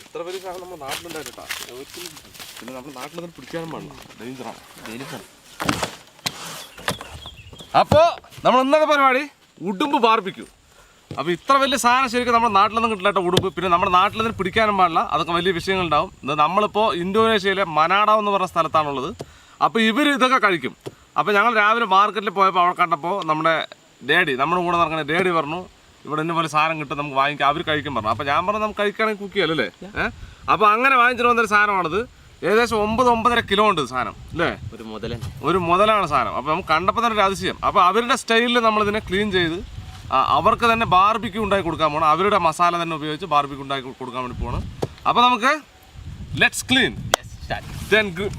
ഇത്ര വലിയ സാധനം നമ്മുടെ നാട്ടിലുണ്ടായിട്ടാ. പിന്നെ നമ്മുടെ നാട്ടിൽ നിന്ന് പിടിക്കാനും പാടില്ല, ഡേഞ്ചറാണ്. അപ്പോൾ നമ്മൾ ഇന്നത്തെ പരിപാടി ഉടുമ്പ് ബാർബിക്യൂ. അപ്പോൾ ഇത്ര വലിയ സാധനം ശരിക്കും നമ്മുടെ നാട്ടിലൊന്നും കിട്ടില്ല ഉടുമ്പ്. പിന്നെ നമ്മുടെ നാട്ടിൽ നിന്ന് പിടിക്കാനും പാടില്ല, അതൊക്കെ വലിയ വിഷയങ്ങളുണ്ടാവും. നമ്മളിപ്പോൾ ഇന്തോനേഷ്യയിലെ മനാഡാവ് എന്ന് പറഞ്ഞ സ്ഥലത്താണുള്ളത്. അപ്പോൾ ഇവർ ഇതൊക്കെ കഴിക്കും. അപ്പോൾ ഞങ്ങൾ രാവിലെ മാർക്കറ്റിൽ പോയപ്പോൾ അവിടെ കണ്ടപ്പോൾ നമ്മുടെ ഡാഡി, നമ്മുടെ കൂടെ നടക്കുന്ന ഡാഡി പറഞ്ഞു ഇവിടെ ഇന്ന പോലെ സാധനം കിട്ടും, നമുക്ക് വാങ്ങിക്കാം, അവർ കഴിക്കും പറഞ്ഞു. അപ്പോൾ ഞാൻ പറഞ്ഞു നമുക്ക് കഴിക്കുകയാണെങ്കിൽ കുക്ക് ചെയ്യാമല്ലേ. അപ്പോൾ അങ്ങനെ വാങ്ങിച്ചിട്ട് വന്നൊരു സാധനമാണിത്. ഏകദേശം 9-9.5 കിലോ ഉണ്ട് സാധനം അല്ലേ. ഒരു മുതലാണ് സാധനം. അപ്പോൾ നമുക്ക് കണ്ടപ്പോൾ തന്നെ ഒരു അതിശയം. അപ്പോൾ അവരുടെ സ്റ്റൈലിൽ നമ്മളിതിനെ ക്ലീൻ ചെയ്ത് അവർക്ക് തന്നെ ബാർബിക്യൂ ഉണ്ടാക്കി കൊടുക്കാൻ പോകണം. അവരുടെ മസാല തന്നെ ഉപയോഗിച്ച് ബാർബിക്യൂ ഉണ്ടാക്കി കൊടുക്കാൻ വേണ്ടി പോകണം. അപ്പോൾ നമുക്ക് ലെറ്റ്സ് ക്ലീൻ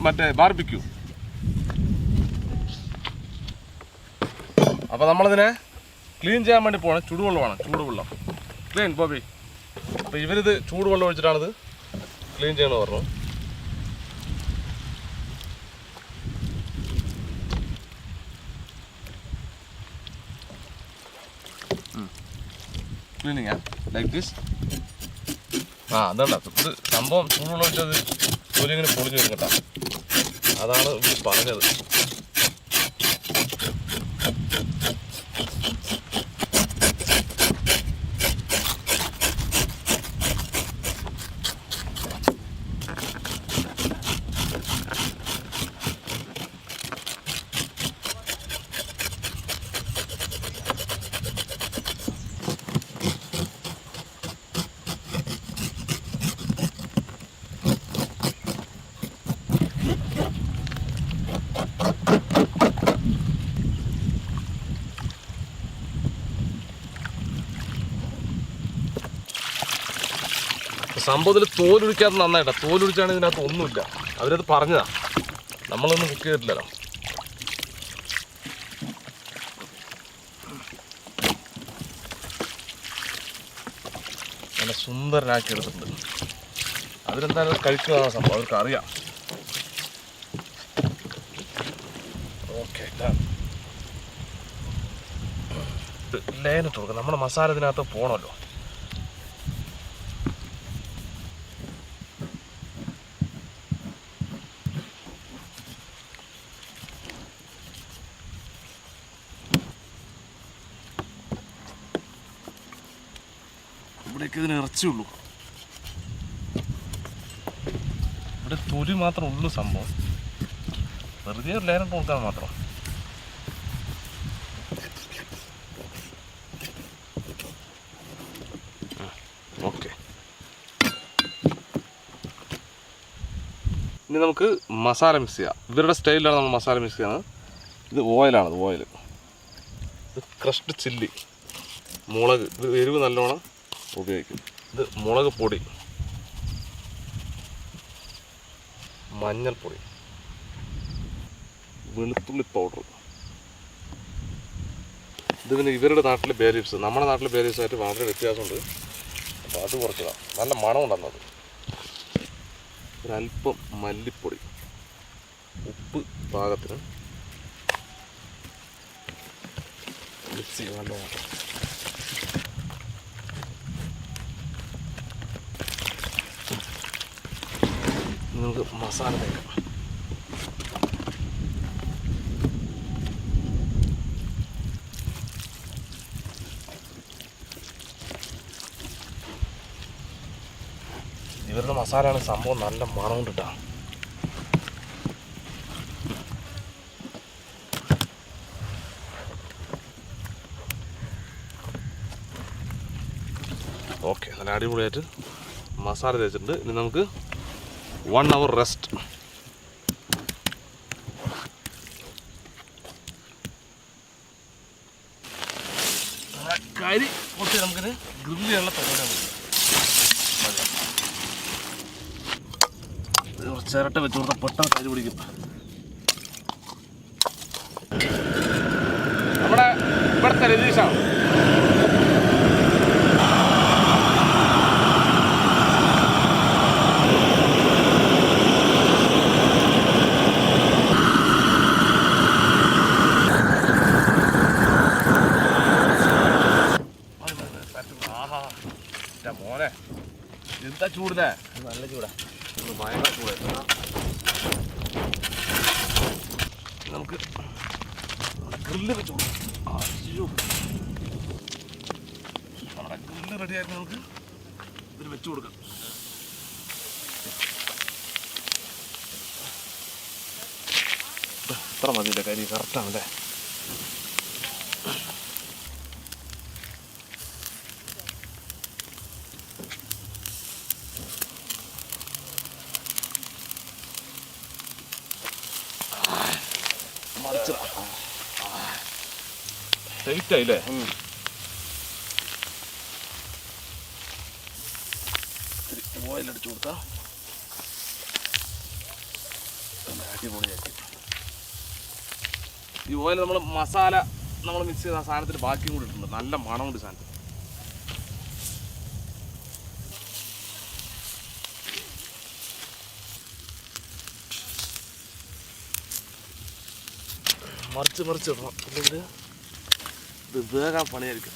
മറ്റേ ബാർബിക്യൂ. അപ്പോൾ നമ്മളിതിനെ ക്ലീൻ ചെയ്യാൻ വേണ്ടി പോകണം. ചൂടുവെള്ളമാണ്, ചൂടുവെള്ളം ക്ലീൻ ബോബി. അപ്പോൾ ഇവരിത് ചൂടുവെള്ളം ഒഴിച്ചിട്ടാണിത് ക്ലീൻ ചെയ്യണമെന്ന് പറഞ്ഞു. Cleaning like this. അതുകൊണ്ടാ ഇത് സംഭവം ചൂടുവെള്ളം ഒഴിച്ചത് തൊലി ഇങ്ങനെ പൊളിഞ്ഞു വരും കേട്ടോ. അതാണ് ഇവർ പറഞ്ഞത്. സംഭവത്തിൽ തോലൊഴിക്കാതെ നന്നായിട്ടാ. തോലൊഴിച്ചാണ് ഇതിനകത്ത് ഒന്നുമില്ല. അവരത് പറഞ്ഞതാ, നമ്മളൊന്നും കുക്ക് ചെയ്തിട്ടില്ലല്ലോ. നല്ല സുന്ദരനാക്കി എടുത്തിട്ടുണ്ട്. അവരെന്തായാലും കഴിക്കുന്നതാണ് സംഭവം, അവർക്ക് അറിയാം. ഓക്കെ, ലേനിട്ട് കൊടുക്കാം. നമ്മുടെ മസാല ഇതിനകത്ത് പോകണമല്ലോ. ഇവിടേക്ക് ഇതിന് ഇറച്ചിയുള്ളൂ, ഇവിടെ തൊലി മാത്രം ഉള്ളൂ സംഭവം. വെറുതെ ഒരു ലേനം കൊടുക്കാൻ മാത്രം. ഓക്കെ, ഇനി നമുക്ക് മസാല മിക്സ് ചെയ്യാം. ഇവരുടെ സ്റ്റൈലിലാണ് നമ്മൾ മസാല മിക്സ് ചെയ്യുന്നത്. ഇത് ഓയിലാണ്, ഇത് ഓയിൽ. ഇത് ക്രഷ്ഡ് ചില്ലി, മുളക്. ഇത് എരിവ് നല്ലോണം ഉപയോഗിക്കും. ഇത് മുളക് പൊടി, മഞ്ഞൾപ്പൊടി, വെളുത്തുള്ളി പൗഡർ. ഇത് പിന്നെ ഇവരുടെ നാട്ടിലെ ബേ ലീവ്സ്, നമ്മുടെ നാട്ടിലെ ബേ ലീവ്സായിട്ട് വളരെ വ്യത്യാസമുണ്ട്. അപ്പോൾ അത് കുറച്ചതാണ്, നല്ല മണം ഉണ്ടാകുന്നത്. ഒരല്പം മല്ലിപ്പൊടി, ഉപ്പ് പാകത്തിന്. മിക്സ് ചെയ്യാൻ നല്ലോണം. നമുക്ക് മസാല തേക്കാം. ഇവരുടെ മസാലയാണ് സംഭവം, നല്ല മണം കിട്ടാം. ഓക്കെ, നല്ല അടിപൊളിയായിട്ട് മസാല തേച്ചിട്ടുണ്ട്. ഇനി നമുക്ക് 1 hour റെസ്റ്റ്. കരി കുറച്ച് നമുക്കിത് ഗ്രില്ല് ചെയ്യാനുള്ള പരിപാടിയാണ്. ചിരട്ട വെച്ച് കൊടുത്താൽ പെട്ടെന്ന് കരി പിടിക്കും. നമ്മുടെ ഇവിടുത്തെ രതീഷാണ്. മോനെ എന്താ ചൂട് ചൂടാണല്ലേ? നല്ല ചൂടാ, ഭയങ്കര ചൂടാണ്. നമുക്ക് ഗ്രില്ല് വെച്ച് കൊടുക്കാം. അയ്യോ, നമ്മുടെ ഗ്രില്ല് റെഡിയായിട്ട് നമുക്ക് ഇതിൽ വെച്ച് കൊടുക്കാം. ഇത്ര മതിയില്ലേ? കരി കറക്റ്റാണല്ലേ? ടൈറ്റ് ആയില്ലേ? ഓയിലടിച്ചു കൊടുക്കാം. അടിപൊളിയാക്കി. ഈ ഓയിൽ നമ്മൾ മസാല നമ്മൾ മിക്സ് ചെയ്ത സാധനത്തിന് ബാക്കിയും കൂടി ഇട്ടിട്ടുണ്ട്. നല്ല മണമുണ്ട് സാധനത്തിന്. മറിച്ച് മറിച്ച് ഇടണം, അല്ലെങ്കിൽ ഇത് വേഗം പണിയായിരിക്കും.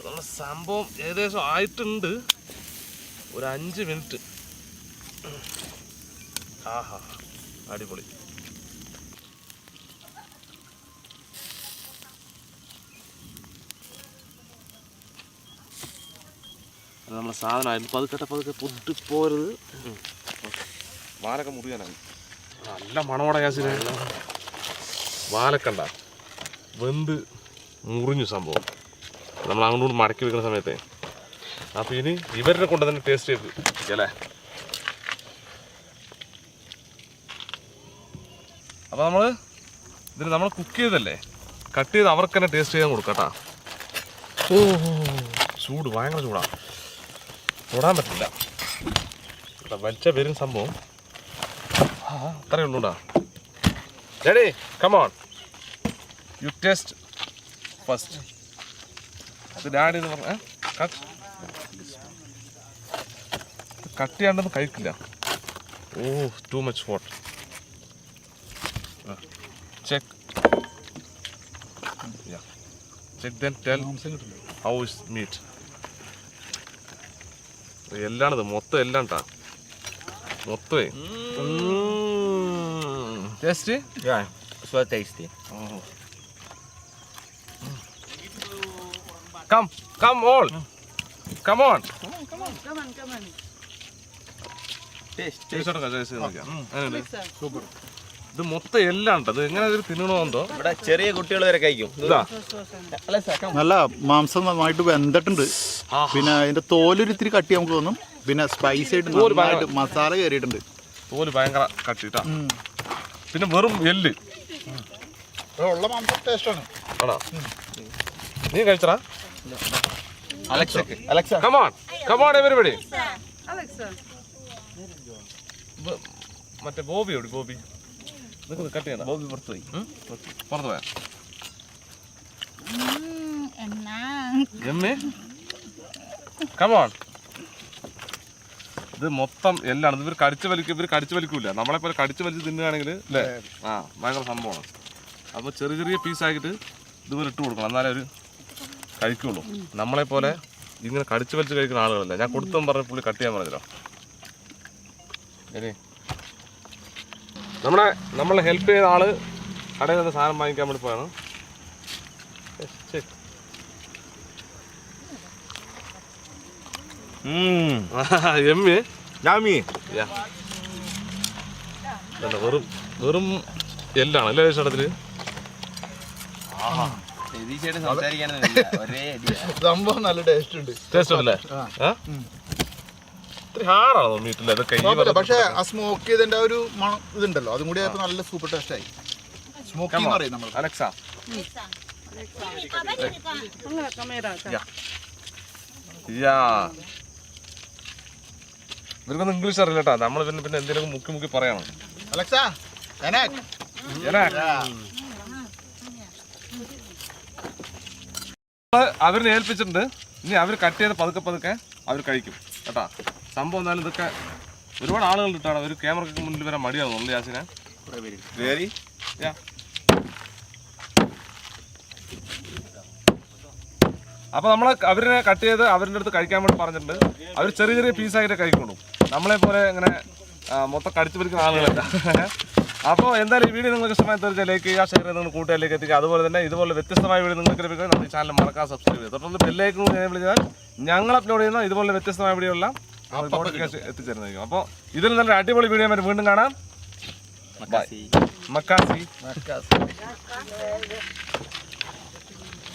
നമ്മുടെ സംഭവം ഏകദേശം ആയിട്ടുണ്ട്. ഒരു 5 മിനിറ്റ്. ആഹാ, അടിപൊളി. അത് നമ്മുടെ സാധനമായിരുന്നു. പതുക്കെ പൊട്ടിപ്പോരുത്. വാലൊക്കെ മുറിയാനായി. നല്ല മണോടെ ഗ്യാസിന്. വാലക്കണ്ട വെന്ത് മുറിഞ്ഞു സംഭവം. നമ്മൾ അങ്ങോട്ട് മടക്കി വെക്കുന്ന സമയത്തെ. അപ്പോൾ ഇനി ഇവരുടെ കൊണ്ട് തന്നെ ടേസ്റ്റ് ചെയ്ത് അല്ലേ? അപ്പോൾ നമ്മൾ കുക്ക് ചെയ്തല്ലേ, കട്ട് ചെയ്ത് അവർക്ക് തന്നെ ടേസ്റ്റ് ചെയ്യാൻ കൊടുക്കാം കേട്ടോ. ഓ, ചൂട് ഭയങ്കര ചൂടാണ്, തൊടാൻ പറ്റില്ല. വലിച്ച വരും സംഭവം. അത്രയേ ഉള്ളൂടാ. Daddy come on, you taste first. അത് ഡാഡി എന്ന് പറഞ്ഞ കട്ട് ചെയ്യാണ്ടൊന്നും കഴിക്കില്ല. Oh, too much hot. Check then tell how is meat. എല്ലാണിത് മൊത്തം എല്ലാം ട്ടാ, മൊത്തമേ. Taste? Yeah, so tasty. Come all. Come on. Taste. Super. ഇത് മൊത്തം എല്ലാം ഉണ്ട്. അത് എങ്ങനെ ഇതിൽ തിന്നണമെന്തോ. ഇവിടെ ചെറിയ കുട്ടികൾ വരെ കഴിക്കും. നല്ല മാംസം നന്നായിട്ട് വെന്തിട്ടുണ്ട്. പിന്നെ അതിന്റെ തോലൊരിത്തിരി കട്ടി നമുക്ക് തോന്നും. പിന്നെ സ്പൈസി ആയിട്ട് മസാല കയറിയിട്ടുണ്ട്. തോല് ഭയങ്കര കട്ടിട്ടാ. പിന്നെ വെറും എല്ല് ഉള്ള മാംസം ടേസ്റ്റാണ്. ആണോ? നീ കഴിച്ചടാ? Alexa. Come on everybody. മറ്റേ ബോബി എവിടെ? ബോബി കട്ട് ചെയ്യണം. ബോബി പുറത്തു പോയാ എമ്മേ. Come on. ഇത് മൊത്തം എല്ലാം. ഇവർ കടിച്ചു വലിക്കൂല. നമ്മളെ പോലെ കടിച്ചു വലിച്ച് തിന്നുകയാണെങ്കിൽ അല്ലേ, ഭയങ്കര സംഭവമാണ്. അപ്പോൾ ചെറിയ ചെറിയ പീസാക്കിയിട്ട് ഇതുപോലെ ഇട്ട് കൊടുക്കണം, എന്നാലേ അവർ കഴിക്കുള്ളൂ. നമ്മളെപ്പോലെ ഇങ്ങനെ കടിച്ചു വലിച്ച് കഴിക്കുന്ന ആളുകളല്ല. ഞാൻ കൊടുത്തെന്ന് പറഞ്ഞ പുള്ളി കട്ട് ചെയ്യാൻ പറഞ്ഞല്ലോ. ശരി, നമ്മളെ ഹെൽപ്പ് ചെയ്യുന്ന ആള് കടയിൽ നിന്ന് സാധനം വാങ്ങിക്കാൻ വേണ്ടി പോയാണ്. Yummy. Yeah. വെറും എല്ലാണ് അല്ലേ ചേട്ടത്തില്? സംഭവം നല്ല ടേസ്റ്റ് ഉണ്ട്. ടേസ്റ്റ് ഉണ്ടല്ലേ? ഇത്തിരി ഹാർഡാണോ മീറ്റില്ല? ഇതൊക്കെ പക്ഷെ ആ സ്മോക്ക് ചെയ്തതിന്റെ ഒരു മണം ഇതുണ്ടല്ലോ, അതും കൂടി ആയപ്പോ നല്ല സൂപ്പർ ടേസ്റ്റ് ആയി. സ്മോക്കിംഗ് പറയും നമ്മൾ. അലക്സാ ഇവർക്കൊന്നും ഇംഗ്ലീഷ് അറിയില്ല കേട്ടോ. നമ്മൾ പിന്നെ എന്തെങ്കിലും മുക്കി പറയണം. അലക്സാ അവരിനെ ഏൽപ്പിച്ചിട്ടുണ്ട്. ഇനി അവർ കട്ട് ചെയ്ത് പതുക്കെ അവർ കഴിക്കും കേട്ടാ. സംഭവം എന്നാലും ഇതൊക്കെ ഒരുപാട് ആളുകൾ ഇട്ടാണ്. ഒരു ക്യാമറയ്ക്ക് മുന്നിൽ വരാൻ മടിയാവുന്നു യാസിനെ. അപ്പോൾ നമ്മൾ അവരിനെ കട്ട് ചെയ്ത് അവരുടെ അടുത്ത് കഴിക്കാൻ വേണ്ടി പറഞ്ഞിട്ടുണ്ട്. അവർ ചെറിയ പീസായിട്ട് കഴിക്കുള്ളൂ. നമ്മളെ പോലെ ഇങ്ങനെ മൊത്തം കടിച്ചു പിടിക്കുന്ന ആളുകളല്ല. അപ്പോൾ എന്തായാലും ഈ വീഡിയോ നിങ്ങൾക്ക് ഇഷ്ടമായി തീർച്ചയായും ലൈക്ക് ചെയ്യുക, ഷെയർ ചെയ്ത് നിങ്ങൾ കൂട്ടുകാരിലേക്ക് എത്തിക്കുക. അതുപോലെ തന്നെ ഇതുപോലെ വ്യത്യസ്തമായ വീഡിയോ നിങ്ങൾക്ക് ലഭിക്കുക നമ്മുടെ ചാനൽ മറക്കാൻ സബ്സ്ക്രൈബ് ചെയ്യുക. തുടർന്ന് ബെല്ലൈക്കൺ വിളിച്ചാൽ ഞങ്ങൾ അപ്ലോഡ് ചെയ്യുന്ന ഇതുപോലെ വ്യത്യസ്തമായ വീഡിയോ എല്ലാം നോട്ടിഫിക്കേഷൻ എത്തിച്ചേരുന്നതായിരിക്കും. അപ്പോൾ ഇതിൽ നല്ല അടിപൊളി വീഡിയോ വീണ്ടും കാണാം. മക്കാസി.